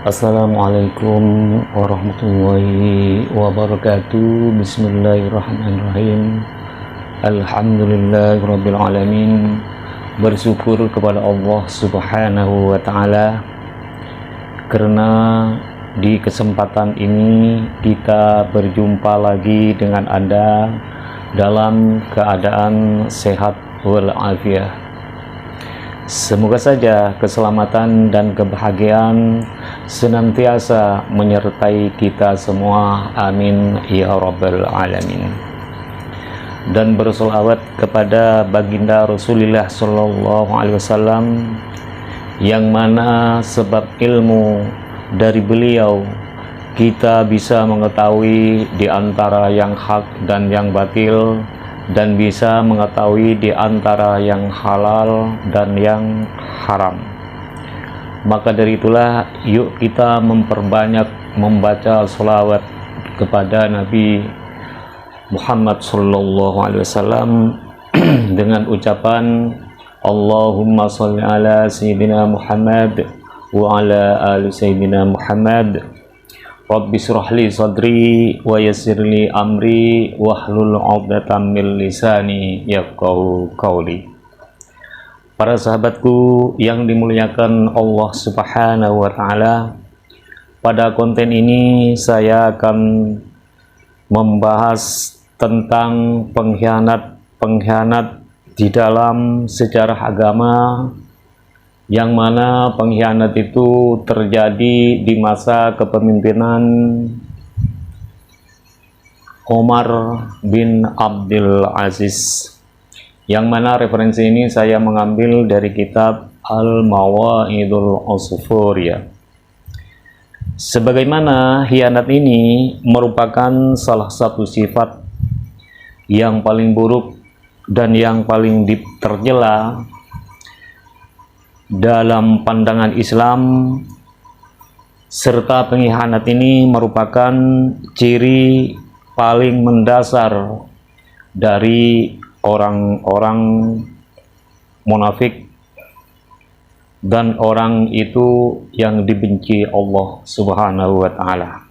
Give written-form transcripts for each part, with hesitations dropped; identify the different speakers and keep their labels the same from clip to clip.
Speaker 1: Assalamualaikum warahmatullahi wabarakatuh. Bismillahirrahmanirrahim. Alhamdulillahirabbil alamin. Bersyukur kepada Allah Subhanahu wa taala karena di kesempatan ini kita berjumpa lagi dengan Anda dalam keadaan sehat walafiat. Semoga saja keselamatan dan kebahagiaan senantiasa menyertai kita semua. Amin ya rabbal alamin. Dan bersolawat kepada baginda Rasulullah Sallallahu Alaihi Wasallam, yang mana sebab ilmu dari beliau kita bisa mengetahui di antara yang hak dan yang batil, dan bisa mengetahui di antara yang halal dan yang haram. Maka dari itulah yuk kita memperbanyak membaca sholawat kepada Nabi Muhammad Sallallahu Alaihi Wasallam dengan ucapan Allahumma sholli ala Sayyidina Muhammad wa ala ali Sayyidina Muhammad. Rabbi shrah li sadri wa yassir li amri wahlul 'uqdatam min lisani yafqahu qawli. Para sahabatku yang dimuliakan Allah Subhanahu wa taala, pada konten ini saya akan membahas tentang pengkhianat di dalam sejarah agama, yang mana pengkhianat itu terjadi di masa kepemimpinan Umar bin Abdul Aziz, yang mana referensi ini saya mengambil dari kitab Al-Mawa'idul Usfuriyah. Sebagaimana khianat ini merupakan salah satu sifat yang paling buruk dan yang paling tercela dalam pandangan Islam, serta pengkhianat ini merupakan ciri paling mendasar dari orang-orang munafik dan orang itu yang dibenci Allah Subhanahu wa taala.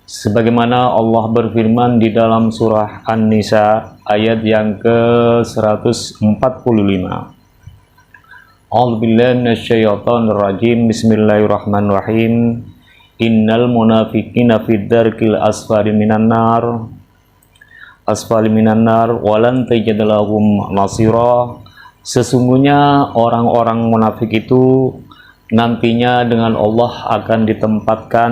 Speaker 1: Sebagaimana Allah berfirman di dalam surah An-Nisa ayat yang ke-145. A'udzubillahi minasyaitonir rajim. Bismillahirrahmanirrahim. Innal munafiqina fid darkil asfali minan nar walan tajid lahum nasira. Sesungguhnya orang-orang munafik itu nantinya dengan Allah akan ditempatkan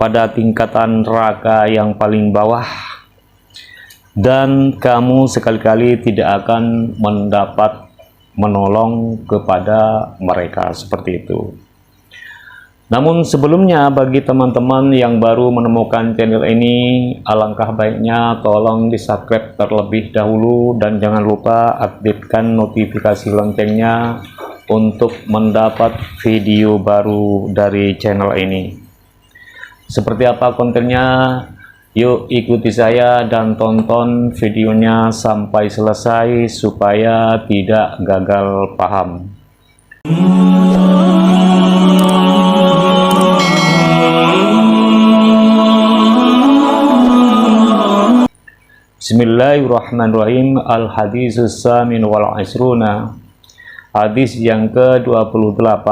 Speaker 1: pada tingkatan neraka yang paling bawah, dan kamu sekali-kali tidak akan mendapat menolong kepada mereka, seperti itu. Namun sebelumnya, bagi teman-teman yang baru menemukan channel ini, alangkah baiknya tolong di subscribe terlebih dahulu, dan jangan lupa aktifkan notifikasi loncengnya untuk mendapat video baru dari channel ini. Seperti apa kontennya? Yuk ikuti saya dan tonton videonya sampai selesai supaya tidak gagal paham. Bismillahirrahmanirrahim. Al-haditsus samin wal isruna. Hadis yang ke-28.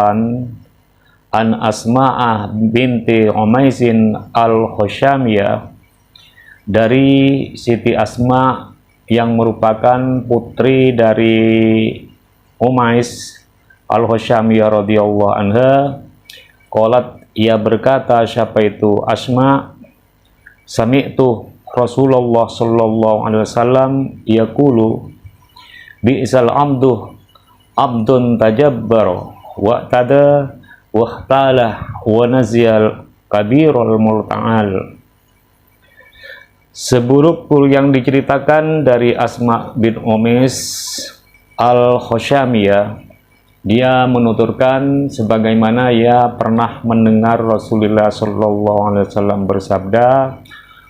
Speaker 1: An Asma'ah binti Umaisin al-Khushamiyah, dari Siti Asma yang merupakan putri dari Umais al-Khushamiyah radhiyallahu anha. Qalat, ia berkata, siapa itu Asma, sami'tu Rasulullah sallallahu alaihi wasallam yaqulu bi'sal abdun tajabbar wa tada wahtalah wa naziyal kabirul multa'al. Seburuk yang diceritakan dari Asma bin Umais al-Khushamiyah, dia menuturkan sebagaimana ia pernah mendengar Rasulullah Shallallahu Alaihi Wasallam bersabda.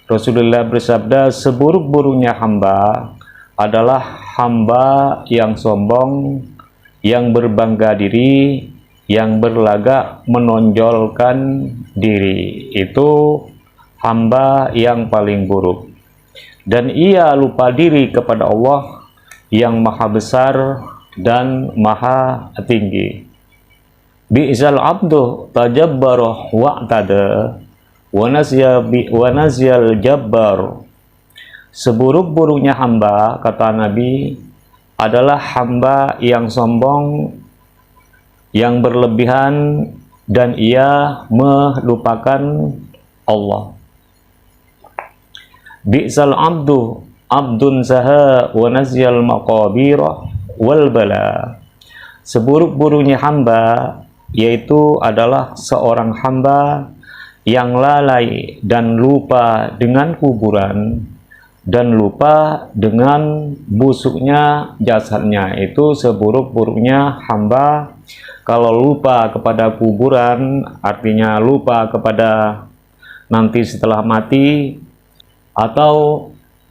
Speaker 1: Rasulullah bersabda, seburuk-buruknya hamba adalah hamba yang sombong, yang berbangga diri, yang berlagak menonjolkan diri, itu hamba yang paling buruk. Dan ia lupa diri kepada Allah yang maha besar dan maha tinggi. Bi'sal abdu tajabbaru wa'tada wa nasyal jabbar. Seburuk-buruknya hamba, kata Nabi, adalah hamba yang sombong, yang berlebihan, dan ia melupakan Allah. Bi'sal abdu abdun saha wa nasyal maqabirah wal bala. Seburuk-buruknya hamba yaitu adalah seorang hamba yang lalai dan lupa dengan kuburan dan lupa dengan busuknya jasadnya. Itu seburuk-buruknya hamba. Kalau lupa kepada kuburan artinya lupa kepada nanti setelah mati, atau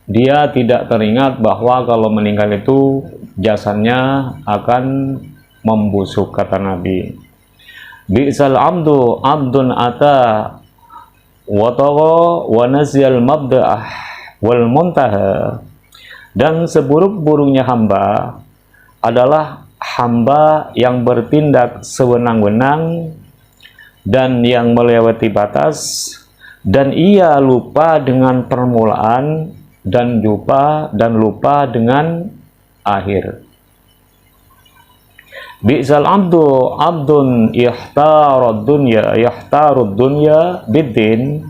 Speaker 1: dia tidak teringat bahwa kalau meninggal itu jasadnya akan membusuk, kata Nabi. Bi'sal abdu abdun ata wa tagha wa nasyal mabda'ah wal muntaha. Dan seburuk-buruknya hamba adalah hamba yang bertindak sewenang-wenang dan yang melewati batas, dan ia lupa dengan permulaan dan lupa dengan akhir. Bi'sal abdu abdun yahtarud dunya biddin.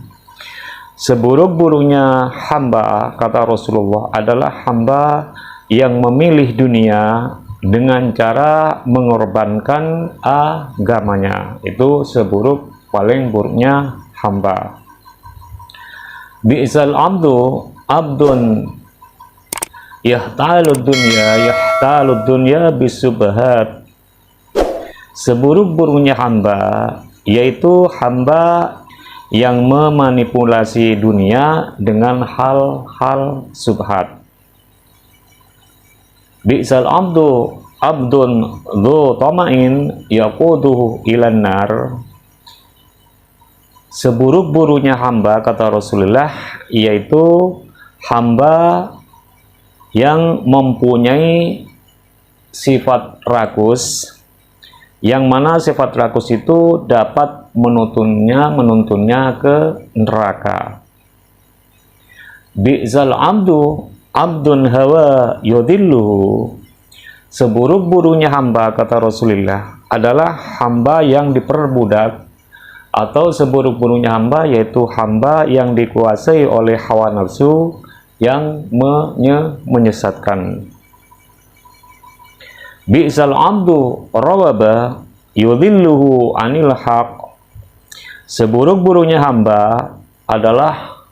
Speaker 1: Seburuk-buruknya hamba, kata Rasulullah, adalah hamba yang memilih dunia dengan cara mengorbankan agamanya. Itu paling buruknya hamba. Bi'sal abdu abdun yahtalud dunya bisubhat. Seburuk-buruknya hamba yaitu hamba yang memanipulasi dunia dengan hal-hal subhat. Bi'sal abdu abdun dhu tama'in yaquduhu ilan nar. Seburuk-buruknya hamba, kata Rasulullah, yaitu hamba yang mempunyai sifat rakus, yang mana sifat rakus itu dapat menuntunnya ke neraka. Bi'sal abdu abdun hawa yudilluhu. Seburuk-buruknya hamba, kata Rasulullah, adalah hamba yang diperbudak, atau seburuk-buruknya hamba yaitu hamba yang dikuasai oleh hawa nafsu yang menyesatkan. Bi'sal abdu rawaba yudhilluhu anil haq. Seburuk-buruknya hamba adalah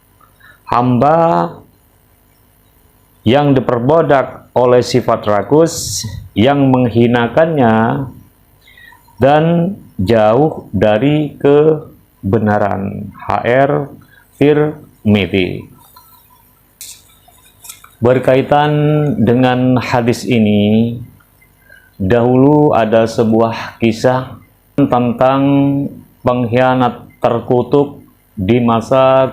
Speaker 1: hamba yang diperbudak oleh sifat rakus yang menghinakannya dan jauh dari kebenaran. HR Tirmidzi. Berkaitan dengan hadis ini, dahulu ada sebuah kisah tentang pengkhianat terkutuk di masa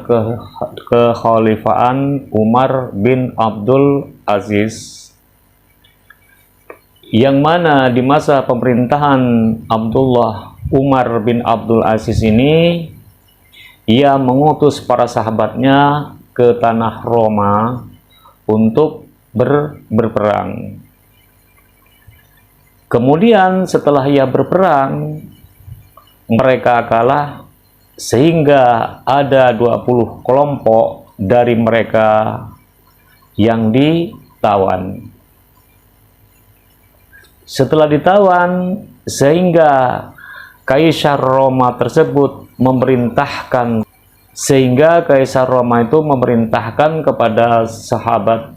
Speaker 1: kekhalifahan Umar bin Abdul Aziz, yang mana di masa pemerintahan Umar bin Abdul Aziz ini, ia mengutus para sahabatnya ke tanah Roma untuk berperang. Kemudian setelah ia berperang, mereka kalah, sehingga ada 20 kelompok dari mereka yang ditawan. Setelah ditawan, sehingga Kaisar Roma tersebut memerintahkan, kepada sahabat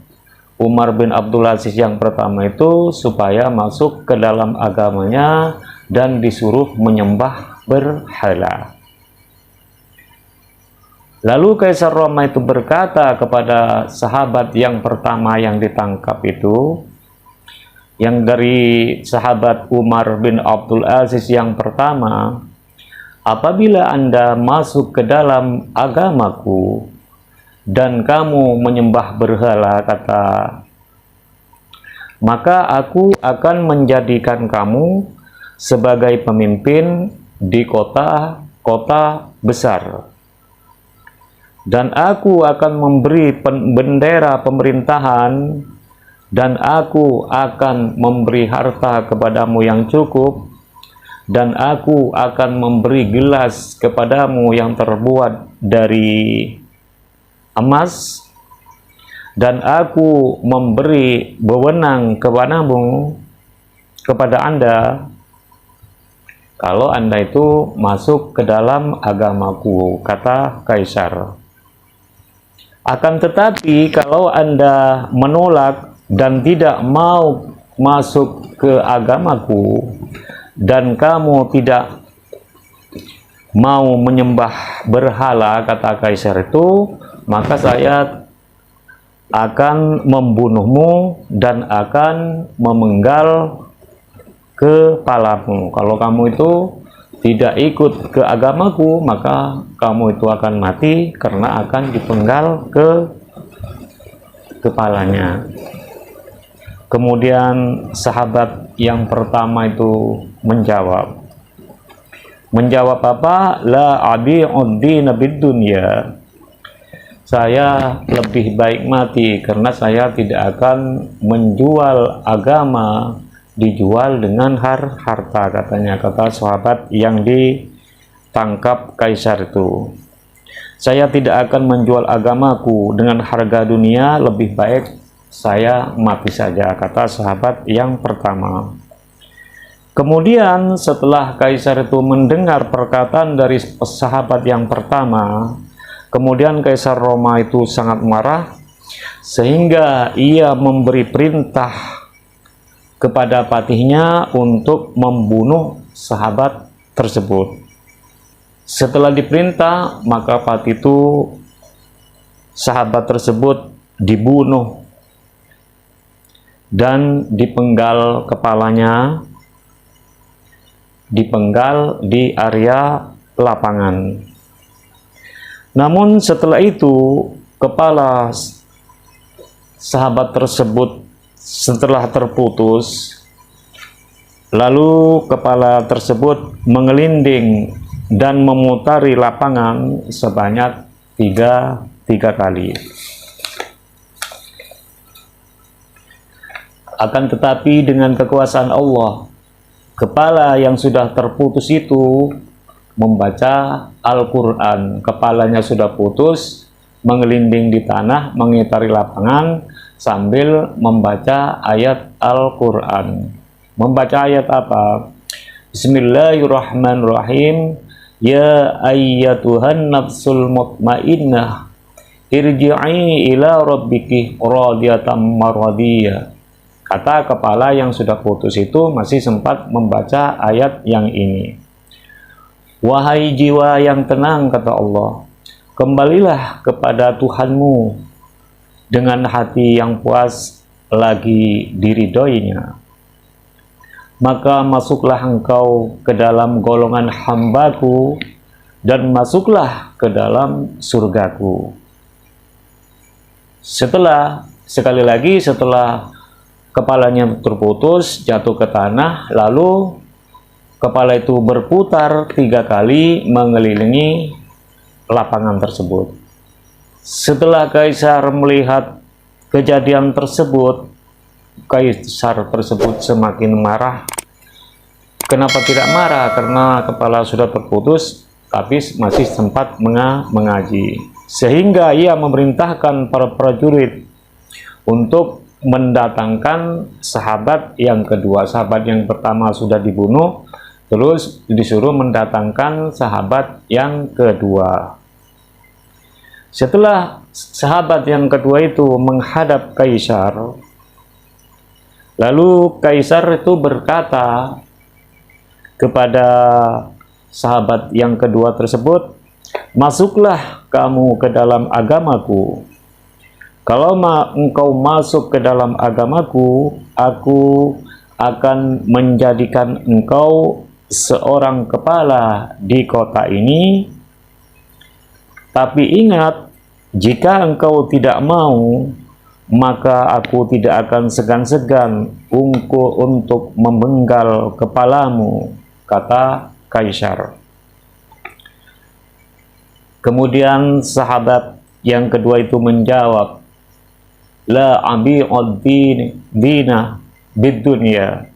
Speaker 1: Umar bin Abdul Aziz yang pertama itu supaya masuk ke dalam agamanya dan disuruh menyembah berhala. Lalu Kaisar Roma itu berkata kepada sahabat yang pertama yang ditangkap itu, yang dari sahabat Umar bin Abdul Aziz yang pertama, apabila Anda masuk ke dalam agamaku dan kamu menyembah berhala, kata, maka aku akan menjadikan kamu sebagai pemimpin di kota-kota besar, dan aku akan memberi bendera pemerintahan, dan aku akan memberi harta kepadamu yang cukup, dan aku akan memberi gelas kepadamu yang terbuat dari emas, dan aku memberi wewenang kepada Anda kalau Anda itu masuk ke dalam agamaku, kata Kaisar. Akan tetapi kalau Anda menolak dan tidak mau masuk ke agamaku, dan kamu tidak mau menyembah berhala, kata Kaisar itu, maka saya akan membunuhmu dan akan memenggal kepalamu. Kalau kamu itu tidak ikut ke agamaku, maka kamu itu akan mati karena akan dipenggal ke kepalanya. Kemudian sahabat yang pertama itu menjawab apa? La abi'ud-dina bid-dunya. Saya lebih baik mati karena saya tidak akan menjual agama dijual dengan harta, katanya, kata sahabat yang ditangkap Kaisar itu. Saya tidak akan menjual agamaku dengan harga dunia, lebih baik saya mati saja, kata sahabat yang pertama. Kemudian setelah Kaisar itu mendengar perkataan dari sahabat yang pertama, kemudian Kaisar Roma itu sangat marah, sehingga ia memberi perintah kepada patihnya untuk membunuh sahabat tersebut. Setelah diperintah, maka patih itu sahabat tersebut dibunuh dan dipenggal kepalanya, dipenggal di area lapangan. Namun setelah itu kepala sahabat tersebut setelah terputus, lalu kepala tersebut mengelinding dan memutari lapangan sebanyak tiga kali. Akan tetapi dengan kekuasaan Allah, kepala yang sudah terputus itu membaca Al-Quran. Kepalanya sudah putus, mengelinding di tanah, mengitari lapangan sambil membaca ayat Al-Quran. Membaca ayat apa? Bismillahirrahmanirrahim. Ya ayyatuhan nafsul mutmainnah, irji'i ila rabbiki radiyatan maradiyah. Kata kepala yang sudah putus itu masih sempat membaca ayat yang ini. Wahai jiwa yang tenang, kata Allah, kembalilah kepada Tuhanmu dengan hati yang puas lagi diridhoinya. Maka masuklah engkau ke dalam golongan hambaku dan masuklah ke dalam surgaku. Sekali lagi setelah kepalanya terputus, jatuh ke tanah, lalu kepala itu berputar 3 kali mengelilingi lapangan tersebut. Setelah Kaisar melihat kejadian tersebut, Kaisar tersebut semakin marah. Kenapa tidak marah? Karena kepala sudah terputus, tapi masih sempat mengaji. Sehingga ia memerintahkan para prajurit untuk mendatangkan sahabat yang kedua. Sahabat yang pertama sudah dibunuh, terus disuruh mendatangkan sahabat yang kedua. Setelah sahabat yang kedua itu menghadap Kaisar, lalu Kaisar itu berkata kepada sahabat yang kedua tersebut, masuklah kamu ke dalam agamaku. Kalau engkau masuk ke dalam agamaku, aku akan menjadikan engkau seorang kepala di kota ini, tapi ingat, jika engkau tidak mau, maka aku tidak akan segan-segan untuk memenggal kepalamu, kata Kaisar. Kemudian sahabat yang kedua itu menjawab, la abi'ud dina bidunya.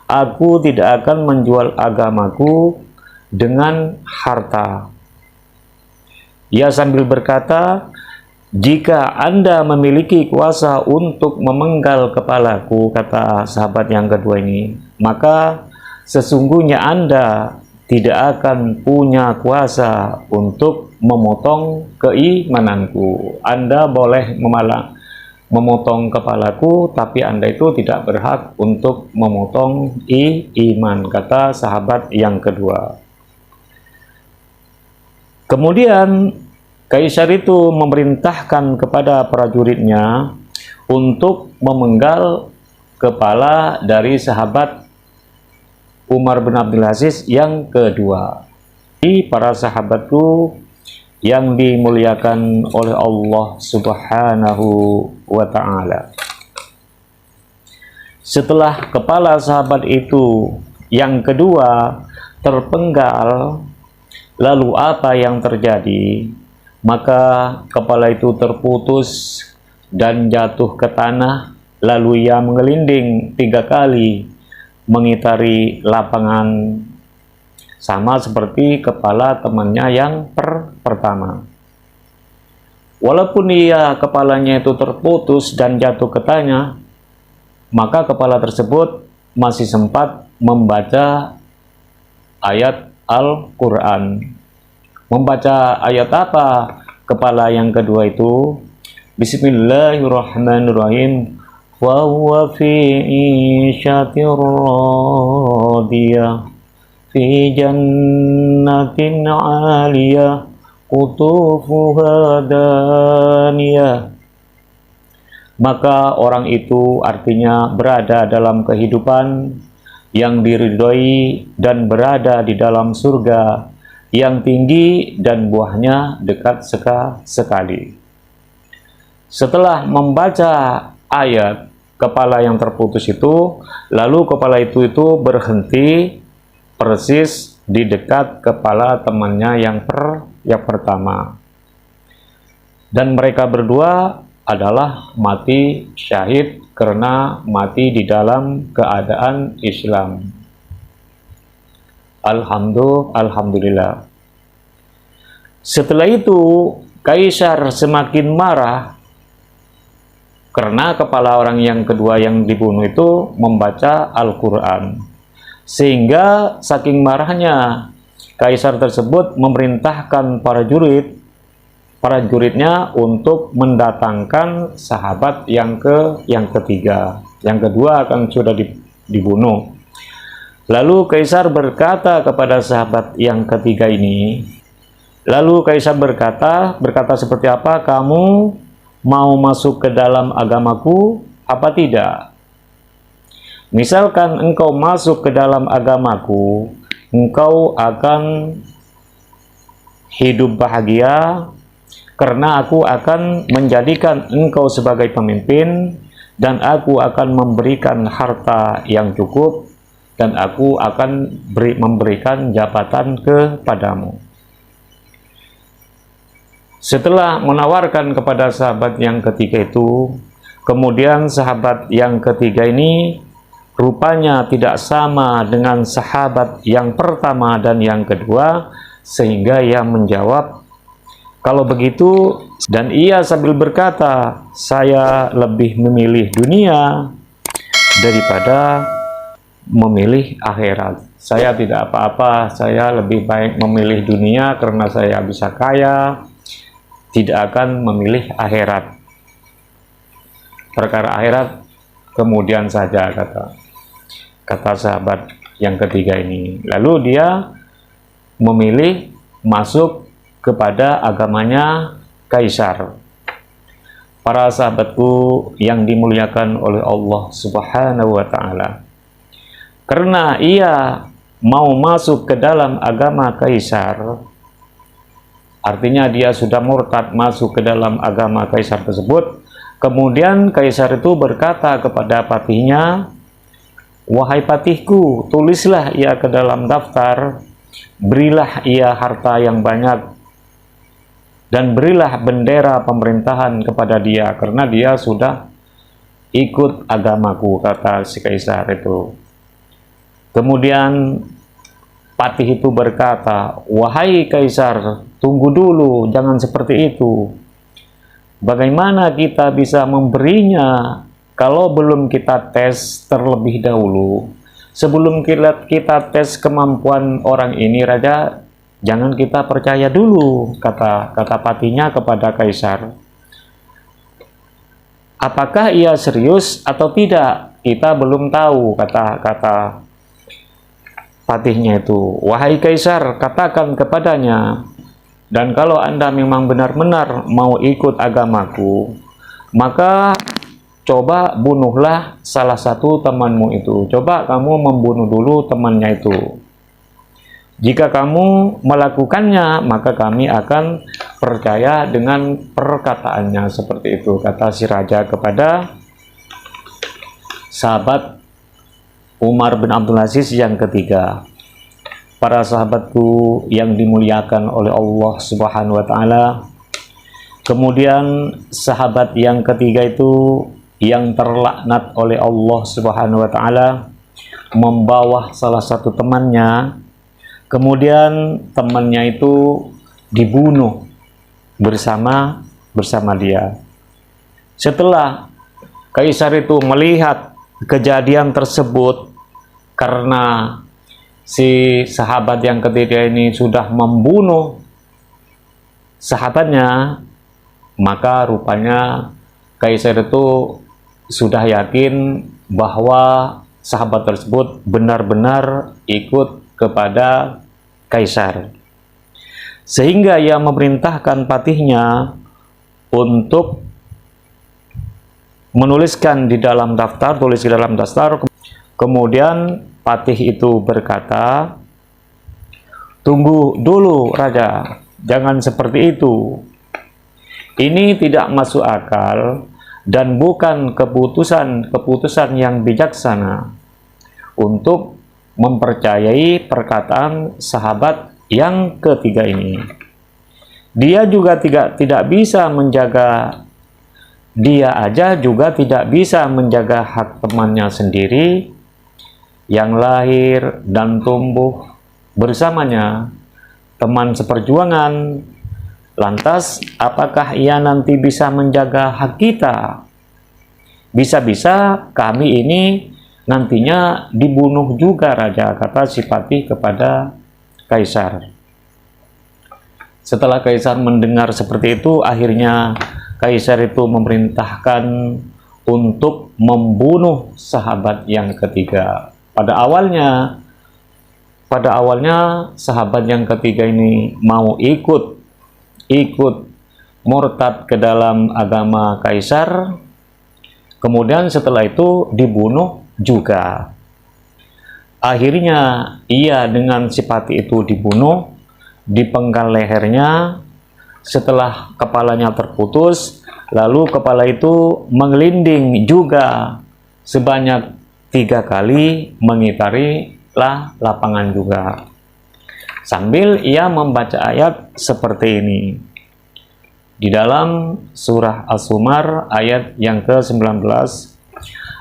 Speaker 1: Aku tidak akan menjual agamaku dengan harta. Ia sambil berkata, jika Anda memiliki kuasa untuk memenggal kepalaku, kata sahabat yang kedua ini, maka sesungguhnya Anda tidak akan punya kuasa untuk memotong keimananku. Anda boleh memotong kepalaku, tapi Anda itu tidak berhak untuk memotong iman, kata sahabat yang kedua. Kemudian Kaisar itu memerintahkan kepada prajuritnya untuk memenggal kepala dari sahabat Umar bin Abdul Aziz yang kedua. Para sahabatku yang dimuliakan oleh Allah Subhanahu wa Ta'ala, setelah kepala sahabat itu yang kedua terpenggal, lalu apa yang terjadi? Maka kepala itu terputus dan jatuh ke tanah, lalu ia mengelinding 3 kali mengitari lapangan, sama seperti kepala temannya yang pertama. Walaupun kepalanya itu terputus dan jatuh ke tanah, maka kepala tersebut masih sempat membaca ayat Al-Quran. Membaca ayat apa kepala yang kedua itu? Bismillahirrahmanirrahim. Wa huwa fi isyatir radiyah fi jannatin 'aliyah qutufuha daniyah. Maka orang itu artinya berada dalam kehidupan yang diridhoi dan berada di dalam surga yang tinggi dan buahnya dekat sekali. Setelah membaca ayat kepala yang terputus itu, lalu kepala itu berhenti persis di dekat kepala temannya yang pertama. Dan mereka berdua adalah mati syahid karena mati di dalam keadaan Islam. Alhamdulillah. Setelah itu Kaisar semakin marah karena kepala orang yang kedua yang dibunuh itu membaca Al-Quran, sehingga saking marahnya Kaisar tersebut memerintahkan prajuritnya untuk mendatangkan sahabat yang ketiga. Yang kedua akan sudah dibunuh. Lalu Kaisar berkata kepada sahabat yang ketiga ini, berkata seperti apa? Kamu mau masuk ke dalam agamaku apa tidak? Misalkan engkau masuk ke dalam agamaku, engkau akan hidup bahagia karena aku akan menjadikan engkau sebagai pemimpin dan aku akan memberikan harta yang cukup dan aku akan memberikan jabatan kepadamu. Setelah menawarkan kepada sahabat yang ketiga itu, kemudian sahabat yang ketiga ini rupanya tidak sama dengan sahabat yang pertama dan yang kedua, sehingga ia menjawab, kalau begitu, dan ia sambil berkata, saya lebih memilih dunia daripada memilih akhirat. Saya tidak apa-apa, saya lebih baik memilih dunia karena saya bisa kaya, tidak akan memilih akhirat. Perkara akhirat kemudian saja, kata sahabat yang ketiga ini. Lalu dia memilih masuk kepada agamanya Kaisar. Para sahabatku yang dimuliakan oleh Allah Subhanahu wa Ta'ala, karena ia mau masuk ke dalam agama kaisar, artinya dia sudah murtad masuk ke dalam agama kaisar tersebut. Kemudian kaisar itu berkata kepada patihnya, "Wahai patihku, tulislah ia ke dalam daftar, berilah ia harta yang banyak, dan berilah bendera pemerintahan kepada dia, karena dia sudah ikut agamaku," kata si kaisar itu. Kemudian patih itu berkata, "Wahai kaisar, tunggu dulu, jangan seperti itu. Bagaimana kita bisa memberinya kalau belum kita tes terlebih dahulu? Sebelum kita tes kemampuan orang ini, Raja, jangan kita percaya dulu," kata patihnya kepada kaisar. "Apakah ia serius atau tidak? Kita belum tahu," kata patihnya itu. "Wahai kaisar, katakan kepadanya, dan kalau Anda memang benar-benar mau ikut agamaku, maka coba bunuhlah salah satu temanmu itu. Coba kamu membunuh dulu temannya itu. Jika kamu melakukannya, maka kami akan percaya dengan perkataannya," seperti itu kata si raja kepada sahabat Umar bin Abdul Aziz yang ketiga. Para sahabatku yang dimuliakan oleh Allah Subhanahu wa Ta'ala, kemudian sahabat yang ketiga itu yang terlaknat oleh Allah Subhanahu wa Ta'ala membawa salah satu temannya, kemudian temannya itu dibunuh bersama dia. Setelah kaisar itu melihat kejadian tersebut, karena si sahabat yang ketiga ini sudah membunuh sahabatnya, maka rupanya kaisar itu sudah yakin bahwa sahabat tersebut benar-benar ikut kepada kaisar, sehingga ia memerintahkan patihnya untuk menuliskan di dalam daftar, Kemudian patih itu berkata, "Tunggu dulu, Raja, jangan seperti itu. Ini tidak masuk akal dan bukan keputusan yang bijaksana untuk mempercayai perkataan sahabat yang ketiga ini. Dia juga tidak bisa menjaga, dia aja juga tidak bisa menjaga hak temannya sendiri yang lahir dan tumbuh bersamanya, teman seperjuangan. Lantas apakah ia nanti bisa menjaga hak kita? Bisa-bisa kami ini nantinya dibunuh juga, Raja," kata si patih kepada kaisar. Setelah kaisar mendengar seperti itu, akhirnya kaisar itu memerintahkan untuk membunuh sahabat yang ketiga. Pada awalnya sahabat yang ketiga ini mau ikut murtad ke dalam agama kaisar, kemudian setelah itu dibunuh juga. Akhirnya ia dengan si patih itu dibunuh, dipenggal lehernya. Setelah kepalanya terputus, lalu kepala itu menggelinding juga sebanyak 3 kali mengitari lapangan juga, sambil ia membaca ayat seperti ini di dalam surah As-Zumar ayat yang ke-19.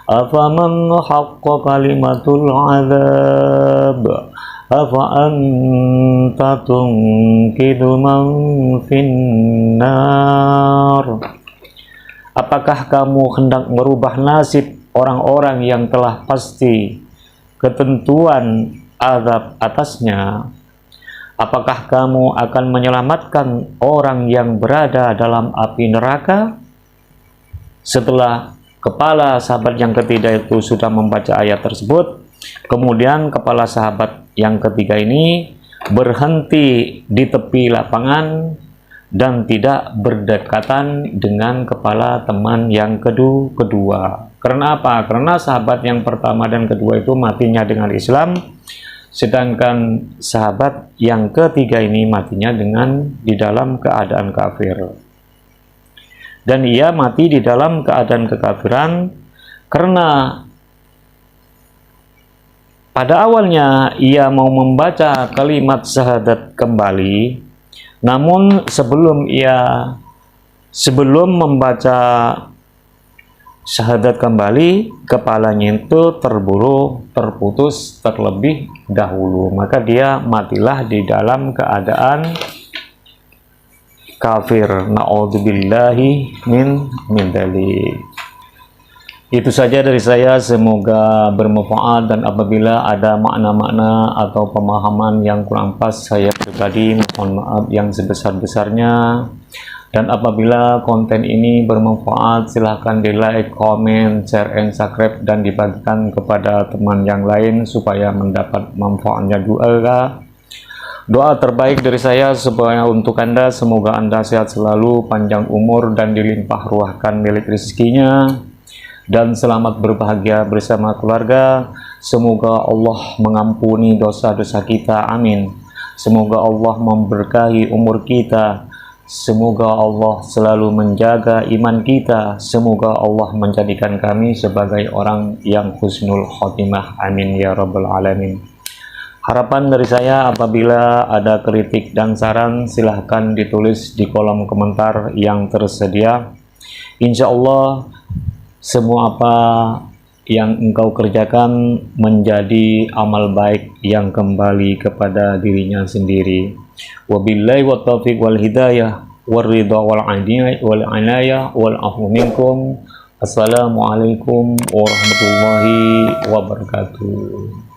Speaker 1: "Afaman haqqa kalimatul azab afa anta tunqidu man finnar." Apakah kamu hendak merubah nasib orang-orang yang telah pasti ketentuan azab atasnya? Apakah kamu akan menyelamatkan orang yang berada dalam api neraka? Setelah kepala sahabat yang ketiga itu sudah membaca ayat tersebut, kemudian kepala sahabat yang ketiga ini berhenti di tepi lapangan dan tidak berdekatan dengan kepala teman yang kedua. Karena apa? Karena sahabat yang pertama dan kedua itu matinya dengan Islam, sedangkan sahabat yang ketiga ini matinya di dalam keadaan kafir. Dan ia mati di dalam keadaan kekafiran karena pada awalnya ia mau membaca kalimat syahadat kembali, namun sebelum membaca syahadat kembali, kepalanya itu terputus terlebih dahulu, maka dia matilah di dalam keadaan kafir. Na'udzubillahi min dzalik. Itu saja dari saya, semoga bermanfaat, dan apabila ada makna-makna atau pemahaman yang kurang pas, saya pribadi mohon maaf yang sebesar-besarnya. Dan apabila konten ini bermanfaat, silahkan di like, comment, share, and subscribe, dan dibagikan kepada teman yang lain supaya mendapat manfaatnya. Doa terbaik dari saya supaya untuk Anda, semoga Anda sehat selalu, panjang umur, dan dilimpah ruahkan milik rezekinya, dan selamat berbahagia bersama keluarga. Semoga Allah mengampuni dosa-dosa kita, amin. Semoga Allah memberkahi umur kita. Semoga Allah selalu menjaga iman kita. Semoga Allah menjadikan kami sebagai orang yang husnul khotimah, amin ya rabbal alamin. Harapan dari saya, apabila ada kritik dan saran, silahkan ditulis di kolom komentar yang tersedia. Insya Allah semua apa yang engkau kerjakan menjadi amal baik yang kembali kepada dirinya sendiri. Wabillahi wa taufiq wal hidayah wal ridha wal inayah wal afu minkum. Assalamualaikum warahmatullahi wabarakatuh.